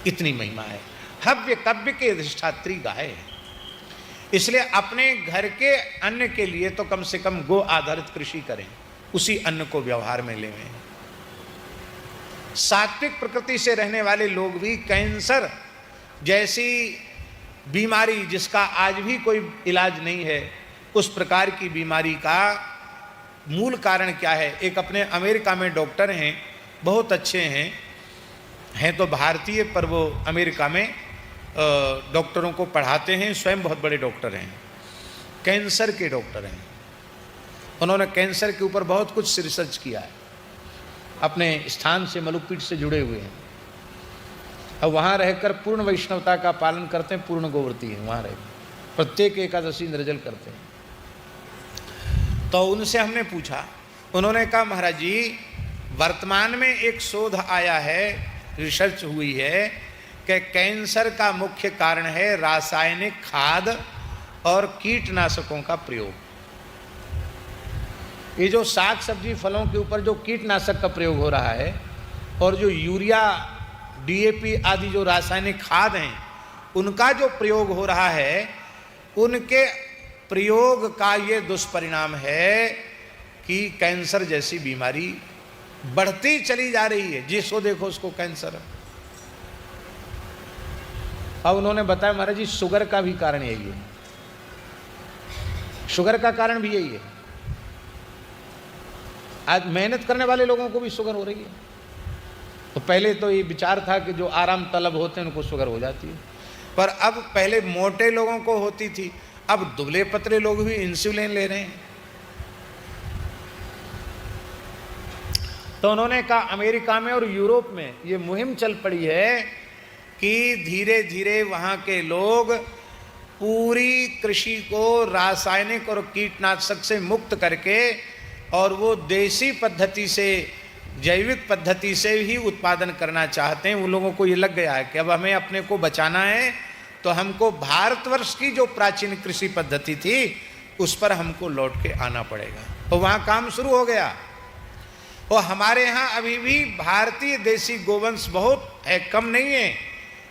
इतनी महिमा है। हव्य कव्य के अधिष्ठात्री गाय है, इसलिए अपने घर के अन्न के लिए तो कम से कम गो आधारित कृषि करें, उसी अन्न को व्यवहार में लें। सात्विक प्रकृति से रहने वाले लोग भी कैंसर जैसी बीमारी जिसका आज भी कोई इलाज नहीं है, उस प्रकार की बीमारी का मूल कारण क्या है? एक अपने अमेरिका में डॉक्टर हैं, बहुत अच्छे हैं तो भारतीय, पर वो अमेरिका में डॉक्टरों को पढ़ाते हैं, स्वयं बहुत बड़े डॉक्टर हैं, कैंसर के डॉक्टर हैं। उन्होंने कैंसर के ऊपर बहुत कुछ रिसर्च किया है, अपने स्थान से मलुकपीठ से जुड़े हुए हैं। अब वहाँ रहकर पूर्ण वैष्णवता का पालन करते हैं, पूर्ण गोवर्ती हैं, वहाँ रह प्रत्येक एकादशी निर्जल करते हैं। तो उनसे हमने पूछा, उन्होंने कहा महाराज जी, वर्तमान में एक शोध आया है, रिसर्च हुई है कि कैंसर का मुख्य कारण है रासायनिक खाद और कीटनाशकों का प्रयोग। ये जो साग सब्जी फलों के ऊपर जो कीटनाशक का प्रयोग हो रहा है और जो यूरिया डीएपी आदि जो रासायनिक खाद हैं उनका जो प्रयोग हो रहा है, उनके प्रयोग का ये दुष्परिणाम है कि कैंसर जैसी बीमारी बढ़ती चली जा रही है। जिसको देखो उसको कैंसर है। अब उन्होंने बताया महाराज जी, शुगर का भी कारण यही है, शुगर का कारण भी यही है। आज मेहनत करने वाले लोगों को भी शुगर हो रही है। तो पहले तो ये विचार था कि जो आराम तलब होते हैं उनको शुगर हो जाती है, पर अब पहले मोटे लोगों को होती थी, अब दुबले पतले लोग भी इंसुलिन ले रहे हैं। तो उन्होंने कहा अमेरिका में और यूरोप में ये मुहिम चल पड़ी है कि धीरे धीरे वहाँ के लोग पूरी कृषि को रासायनिक और कीटनाशक से मुक्त करके और वो देसी पद्धति से, जैविक पद्धति से ही उत्पादन करना चाहते हैं। उन लोगों को ये लग गया है कि अब हमें अपने को बचाना है, तो हमको भारतवर्ष की जो प्राचीन कृषि पद्धति थी उस पर हमको लौट के आना पड़ेगा। तो वहाँ काम शुरू हो गया। और हमारे यहाँ अभी भी भारतीय देसी गोवंश बहुत है, कम नहीं है,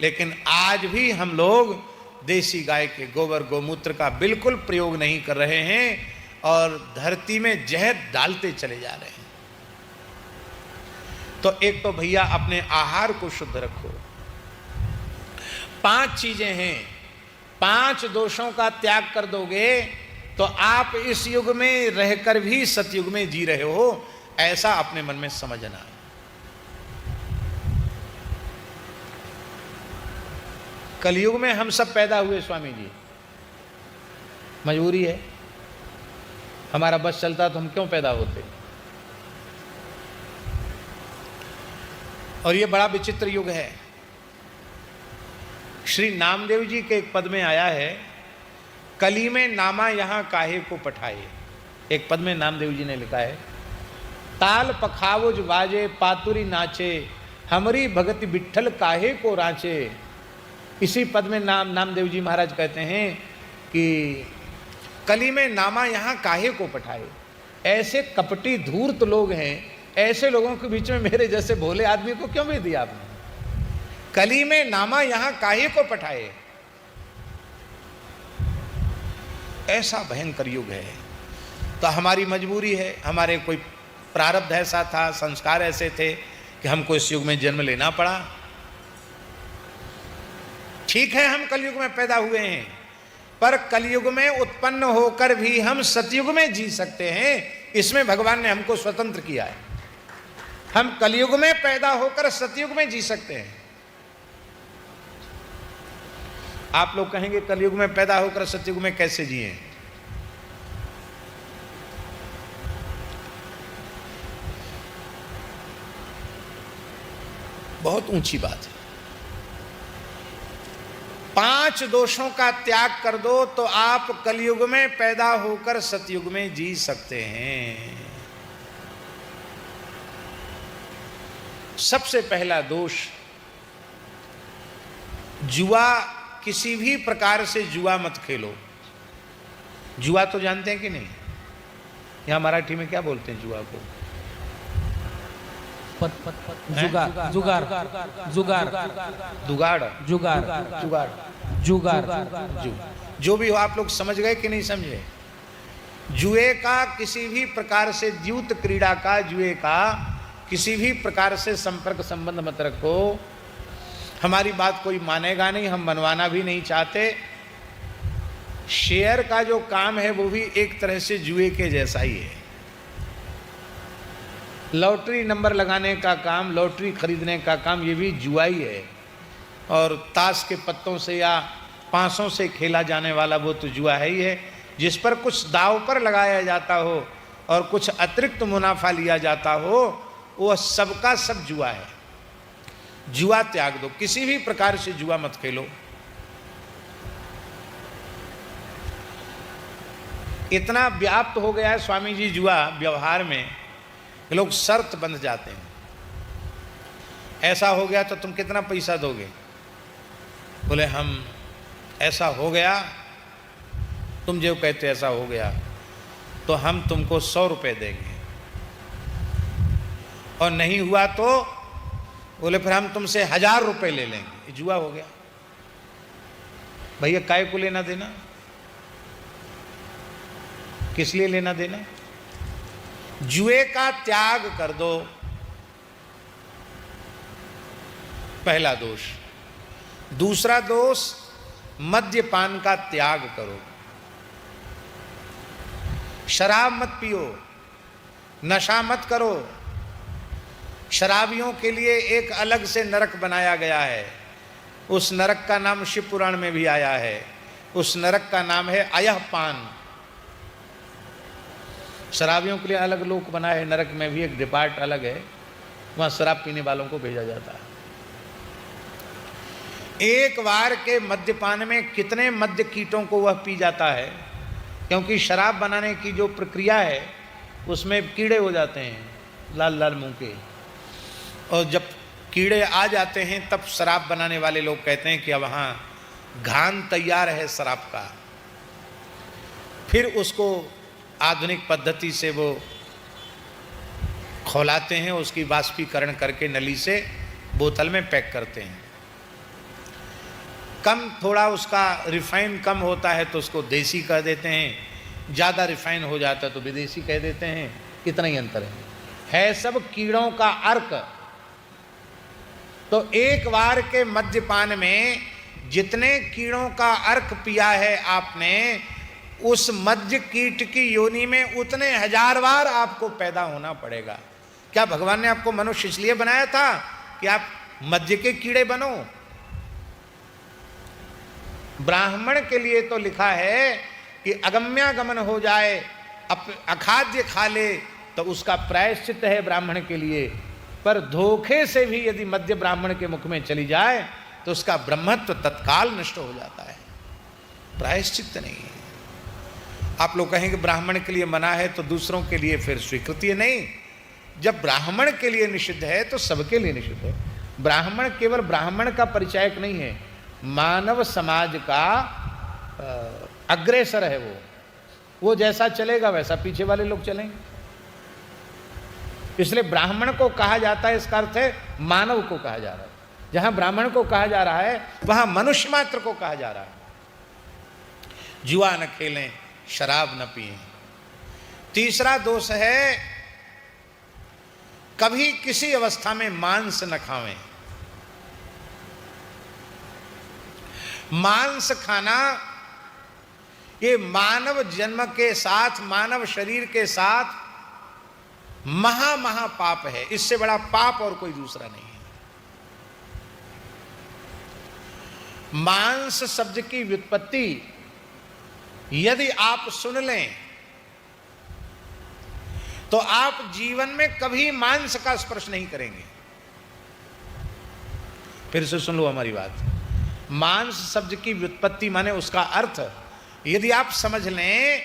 लेकिन आज भी हम लोग देसी गाय के गोबर गोमूत्र का बिल्कुल प्रयोग नहीं कर रहे हैं और धरती में जहर डालते चले जा रहे हैं। तो एक तो भैया अपने आहार को शुद्ध रखो। 5 चीजें हैं, 5 दोषों का त्याग कर दोगे तो आप इस युग में रहकर भी सतयुग में जी रहे हो, ऐसा अपने मन में समझना है। कलयुग में हम सब पैदा हुए स्वामी जी, मजबूरी है, हमारा बस चलता तो हम क्यों पैदा होते। और ये बड़ा विचित्र युग है। श्री नामदेव जी के एक पद में आया है, कली में नामा यहाँ काहे को पठाए। एक पद में नामदेव जी ने लिखा है, ताल पखावुज बाजे पातुरी नाचे, हमरी भगति बिट्ठल काहे को रांचे। इसी पद में नामदेव जी महाराज कहते हैं कि कली में नामा यहाँ काहे को पठाए। ऐसे कपटी धूर्त लोग हैं, ऐसे लोगों के बीच में मेरे जैसे भोले आदमी को क्यों भेज दिया आपने। कली में नामा यहाँ काहे को पठाए, ऐसा भयंकर युग है। तो हमारी मजबूरी है, हमारे कोई प्रारब्ध ऐसा था, संस्कार ऐसे थे कि हमको इस युग में जन्म लेना पड़ा। ठीक है, हम कलयुग में पैदा हुए हैं, पर कलयुग में उत्पन्न होकर भी हम सतयुग में जी सकते हैं। इसमें भगवान ने हमको स्वतंत्र किया है। हम कलयुग में पैदा होकर सतयुग में जी सकते हैं। आप लोग कहेंगे कलयुग में पैदा होकर सतयुग में कैसे जिए। बहुत ऊंची बात है। 5 दोषों का त्याग कर दो तो आप कलयुग में पैदा होकर सतयुग में जी सकते हैं। सबसे पहला दोष, जुआ, किसी भी प्रकार से जुआ मत खेलो। जुआ तो जानते हैं कि नहीं? यहां मराठी में क्या बोलते हैं जुआ को? जुगाड़ जुगाड़ जुगाड़ दुगाड़ जुगाड़ जुगाड़ जुगाड़ जो भी हो, आप लोग समझ गए कि नहीं समझे? जुए का किसी भी प्रकार से, द्यूत क्रीड़ा का, जुए का किसी भी प्रकार से संपर्क संबंध मत रखो। हमारी बात कोई मानेगा नहीं, हम मनवाना भी नहीं चाहते। शेयर का जो काम है वो भी एक तरह से जुए के जैसा ही है। लॉटरी नंबर लगाने का काम, लॉटरी खरीदने का काम, ये भी जुआ ही है। और ताश के पत्तों से या पांसों से खेला जाने वाला वो तो जुआ है ही है। जिस पर कुछ दाव पर लगाया जाता हो और कुछ अतिरिक्त मुनाफा लिया जाता हो, वो सबका सब जुआ है। जुआ त्याग दो, किसी भी प्रकार से जुआ मत खेलो। इतना व्याप्त हो गया है स्वामी जी जुआ व्यवहार में, लोग शर्त बंध जाते हैं। ऐसा हो गया तो तुम कितना पैसा दोगे? बोले हम, ऐसा हो गया, तुम जो कहते ऐसा हो गया तो हम तुमको 100 रुपये देंगे, और नहीं हुआ तो बोले फिर हम तुमसे 1000 रुपये ले लेंगे। ये जुआ हो गया। भैया काय को लेना देना? किस लिए लेना देना? जुए का त्याग कर दो, पहला दोष। दूसरा दोष, मद्यपान का त्याग करो। शराब मत पियो, नशा मत करो। शराबियों के लिए एक अलग से नरक बनाया गया है। उस नरक का नाम शिव पुराण में भी आया है। उस नरक का नाम है अयहपान। शराबियों के लिए अलग लोक बना है, नरक में भी एक डिपार्ट अलग है, वहां शराब पीने वालों को भेजा जाता है। एक बार के मद्यपान में कितने मद्य कीटों को वह पी जाता है, क्योंकि शराब बनाने की जो प्रक्रिया है उसमें कीड़े हो जाते हैं लाल लाल मुंह के, और जब कीड़े आ जाते हैं तब शराब बनाने वाले लोग कहते हैं कि अब वहाँ घान तैयार है शराब का। फिर उसको आधुनिक पद्धति से वो खौलाते हैं, उसकी वाष्पीकरण करके नली से बोतल में पैक करते हैं। कम थोड़ा उसका रिफाइन कम होता है तो उसको देसी कह देते हैं, ज़्यादा रिफाइन हो जाता है तो विदेशी कह देते हैं। इतना ही अंतर है सब कीड़ों का अर्क। तो एक बार के मद्यपान में जितने कीड़ों का अर्क पिया है आपने, उस मद्य कीट की योनि में उतने 1000 बार आपको पैदा होना पड़ेगा। क्या भगवान ने आपको मनुष्य इसलिए बनाया था कि आप मद्य के कीड़े बनो? ब्राह्मण के लिए तो लिखा है कि अगम्यागमन हो जाए, अखाद्य खा ले तो उसका प्रायश्चित है ब्राह्मण के लिए। पर धोखे से भी यदि मद्य ब्राह्मण के मुख में चली जाए तो उसका ब्रह्मत्व तत्काल नष्ट हो जाता है, प्रायश्चित नहीं है। आप लोग कहेंगे ब्राह्मण के लिए मना है तो दूसरों के लिए फिर स्वीकृति नहीं। जब ब्राह्मण के लिए निषिद्ध है तो सबके लिए निषिद्ध है। ब्राह्मण केवल ब्राह्मण का परिचायक नहीं है, मानव समाज का अग्रेसर है। वो जैसा चलेगा वैसा पीछे वाले लोग चलेंगे। इसलिए ब्राह्मण को कहा जाता है, इसका अर्थ है मानव को कहा जा रहा है। जहां ब्राह्मण को कहा जा रहा है वहां मनुष्य मात्र को कहा जा रहा है। जुआ न खेलें, शराब न पिएं। तीसरा दोष है, कभी किसी अवस्था में मांस न खावें। मांस खाना ये मानव जन्म के साथ, मानव शरीर के साथ महा पाप है। इससे बड़ा पाप और कोई दूसरा नहीं है। मांस शब्द की व्युत्पत्ति यदि आप सुन लें तो आप जीवन में कभी मांस का स्पर्श नहीं करेंगे। फिर से सुन लो हमारी बात। मांस शब्द की व्युत्पत्ति माने उसका अर्थ यदि आप समझ लें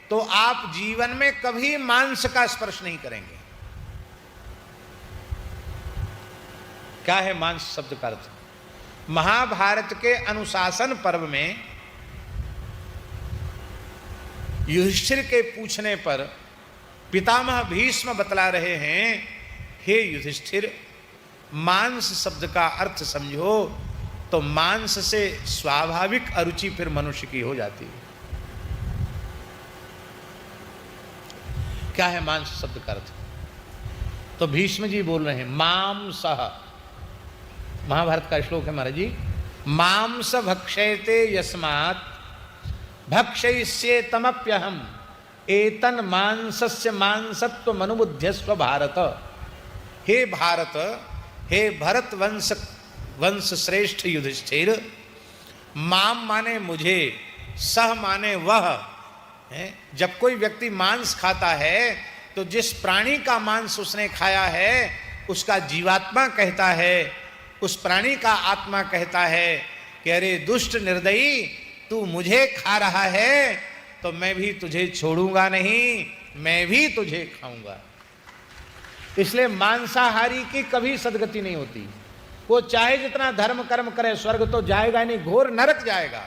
तो आप जीवन में कभी मांस का स्पर्श नहीं करेंगे। क्या है मांस शब्द का अर्थ? महाभारत के अनुशासन पर्व में युधिष्ठिर के पूछने पर पितामह भीष्म बतला रहे हैं, हे युधिष्ठिर, मांस शब्द का अर्थ समझो तो मांस से स्वाभाविक अरुचि फिर मनुष्य की हो जाती है। क्या है मांस शब्द का अर्थ? तो भीष्म जी बोल रहे हैं मांसः, महाभारत का श्लोक है महाराज जी, मांस भक्षयते यस्मात् भक्षयिष्येतमप्यहम् एतन मांसस्य मांसत्व अनुबुध्यस्व भारत। हे भारत, हे भरत वंश श्रेष्ठ युधिष्ठिर, माम माने मुझे, सह माने वह है। जब कोई व्यक्ति मांस खाता है तो जिस प्राणी का मांस उसने खाया है उसका जीवात्मा कहता है, उस प्राणी का आत्मा कहता है कि अरे दुष्ट निर्दयी, तू मुझे खा रहा है तो मैं भी तुझे छोड़ूंगा नहीं, मैं भी तुझे खाऊंगा। इसलिए मांसाहारी की कभी सदगति नहीं होती। वो चाहे जितना धर्म कर्म करे स्वर्ग तो जाएगा नहीं, घोर नरक जाएगा।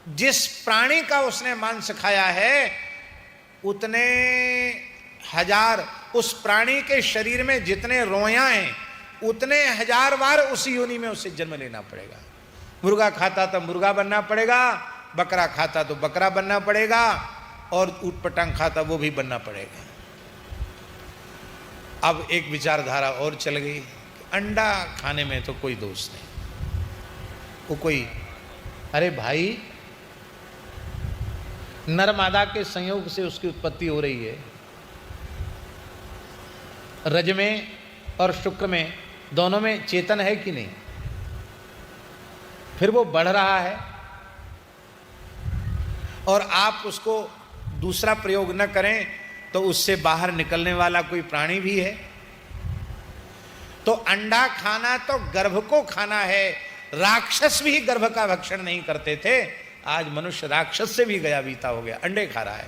जिस प्राणी का उसने मांस खाया है उतने हजार, उस प्राणी के शरीर में जितने रोयां हैं उतने हजार बार उस योनि में उसे जन्म लेना पड़ेगा। मुर्गा खाता तो मुर्गा बनना पड़ेगा, बकरा खाता तो बकरा बनना पड़ेगा, और ऊट पटांग खाता वो भी बनना पड़ेगा। अब एक विचारधारा और चल गई, अंडा खाने में तो कोई दोष नहीं, वो कोई, अरे भाई नर मादा के संयोग से उसकी उत्पत्ति हो रही है, रज में और शुक्र में दोनों में चेतन है कि नहीं, फिर वो बढ़ रहा है और आप उसको दूसरा प्रयोग न करें तो उससे बाहर निकलने वाला कोई प्राणी भी है। तो अंडा खाना तो गर्भ को खाना है, राक्षस भी गर्भ का भक्षण नहीं करते थे, आज मनुष्य राक्षस से भी गया बीता हो गया, अंडे खा रहा है।